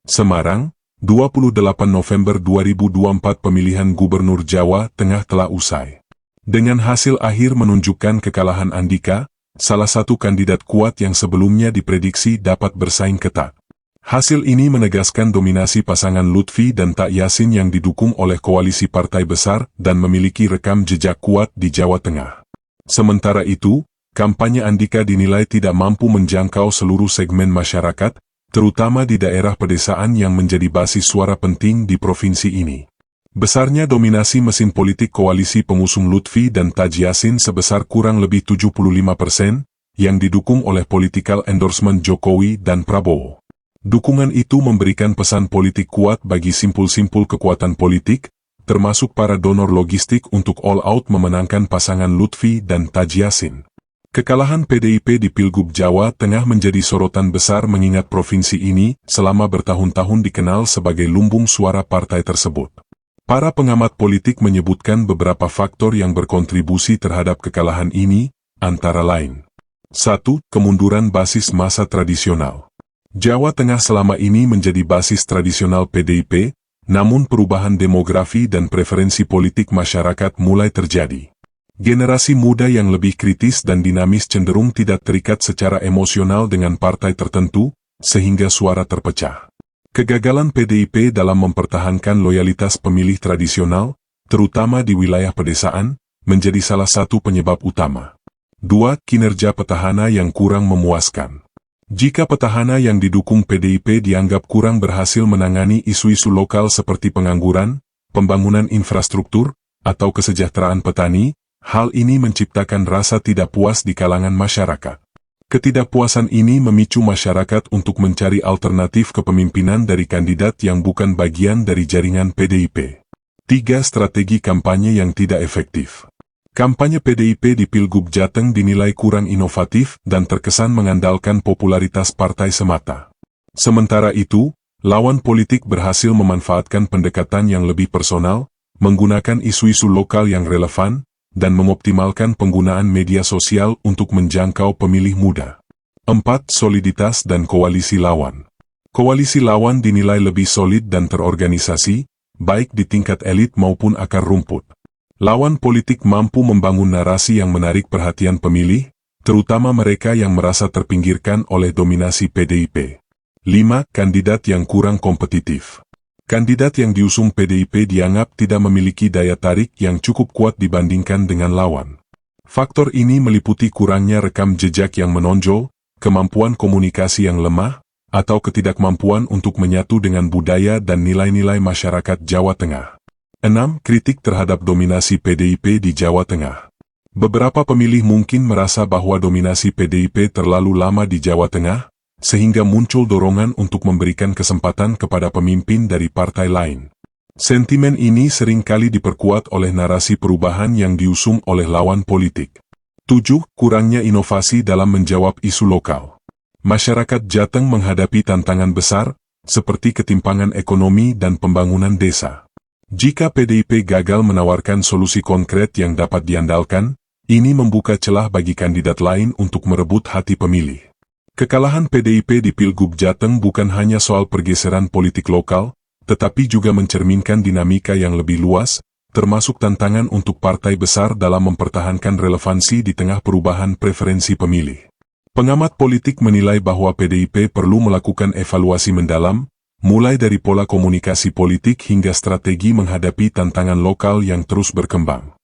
Semarang, 28 November 2024. Pemilihan Gubernur Jawa Tengah telah usai. Dengan hasil akhir menunjukkan kekalahan Andika, salah satu kandidat kuat yang sebelumnya diprediksi dapat bersaing ketat. Hasil ini menegaskan dominasi pasangan Lutfi dan Tak Yassin yang didukung oleh koalisi partai besar dan memiliki rekam jejak kuat di Jawa Tengah. Sementara itu, kampanye Andika dinilai tidak mampu menjangkau seluruh segmen masyarakat, terutama di daerah pedesaan yang menjadi basis suara penting di provinsi ini. Besarnya dominasi mesin politik koalisi pengusung Lutfi dan Tak Yassin sebesar kurang lebih 75%, yang didukung oleh political endorsement Jokowi dan Prabowo. Dukungan itu memberikan pesan politik kuat bagi simpul-simpul kekuatan politik, termasuk para donor logistik untuk all out memenangkan pasangan Lutfi dan Tak Yassin. Kekalahan PDIP di Pilgub Jawa Tengah menjadi sorotan besar mengingat provinsi ini selama bertahun-tahun dikenal sebagai lumbung suara partai tersebut. Para pengamat politik menyebutkan beberapa faktor yang berkontribusi terhadap kekalahan ini, antara lain. 1. Kemunduran basis massa tradisional. Jawa Tengah selama ini menjadi basis tradisional PDIP, namun perubahan demografi dan preferensi politik masyarakat mulai terjadi. Generasi muda yang lebih kritis dan dinamis cenderung tidak terikat secara emosional dengan partai tertentu, sehingga suara terpecah. Kegagalan PDIP dalam mempertahankan loyalitas pemilih tradisional, terutama di wilayah pedesaan, menjadi salah satu penyebab utama. 2. Kinerja petahana yang kurang memuaskan. Jika petahana yang didukung PDIP dianggap kurang berhasil menangani isu-isu lokal seperti pengangguran, pembangunan infrastruktur, atau kesejahteraan petani, hal ini menciptakan rasa tidak puas di kalangan masyarakat. Ketidakpuasan ini memicu masyarakat untuk mencari alternatif kepemimpinan dari kandidat yang bukan bagian dari jaringan PDIP. 3. Strategi kampanye yang tidak efektif. Kampanye PDIP di Pilgub Jateng dinilai kurang inovatif dan terkesan mengandalkan popularitas partai semata. Sementara itu, lawan politik berhasil memanfaatkan pendekatan yang lebih personal, menggunakan isu-isu lokal yang relevan, dan mengoptimalkan penggunaan media sosial untuk menjangkau pemilih muda. 4. Soliditas dan koalisi lawan. Koalisi lawan dinilai lebih solid dan terorganisasi, baik di tingkat elit maupun akar rumput. Lawan politik mampu membangun narasi yang menarik perhatian pemilih, terutama mereka yang merasa terpinggirkan oleh dominasi PDIP. 5. Kandidat yang kurang kompetitif. Kandidat yang diusung PDIP dianggap tidak memiliki daya tarik yang cukup kuat dibandingkan dengan lawan. Faktor ini meliputi kurangnya rekam jejak yang menonjol, kemampuan komunikasi yang lemah, atau ketidakmampuan untuk menyatu dengan budaya dan nilai-nilai masyarakat Jawa Tengah. 6. Kritik terhadap dominasi PDIP di Jawa Tengah. Beberapa pemilih mungkin merasa bahwa dominasi PDIP terlalu lama di Jawa Tengah, sehingga muncul dorongan untuk memberikan kesempatan kepada pemimpin dari partai lain. Sentimen ini seringkali diperkuat oleh narasi perubahan yang diusung oleh lawan politik. 7. Kurangnya inovasi dalam menjawab isu lokal. Masyarakat Jateng menghadapi tantangan besar, seperti ketimpangan ekonomi dan pembangunan desa. Jika PDIP gagal menawarkan solusi konkret yang dapat diandalkan, ini membuka celah bagi kandidat lain untuk merebut hati pemilih. Kekalahan PDIP di Pilgub Jateng bukan hanya soal pergeseran politik lokal, tetapi juga mencerminkan dinamika yang lebih luas, termasuk tantangan untuk partai besar dalam mempertahankan relevansi di tengah perubahan preferensi pemilih. Pengamat politik menilai bahwa PDIP perlu melakukan evaluasi mendalam, mulai dari pola komunikasi politik hingga strategi menghadapi tantangan lokal yang terus berkembang.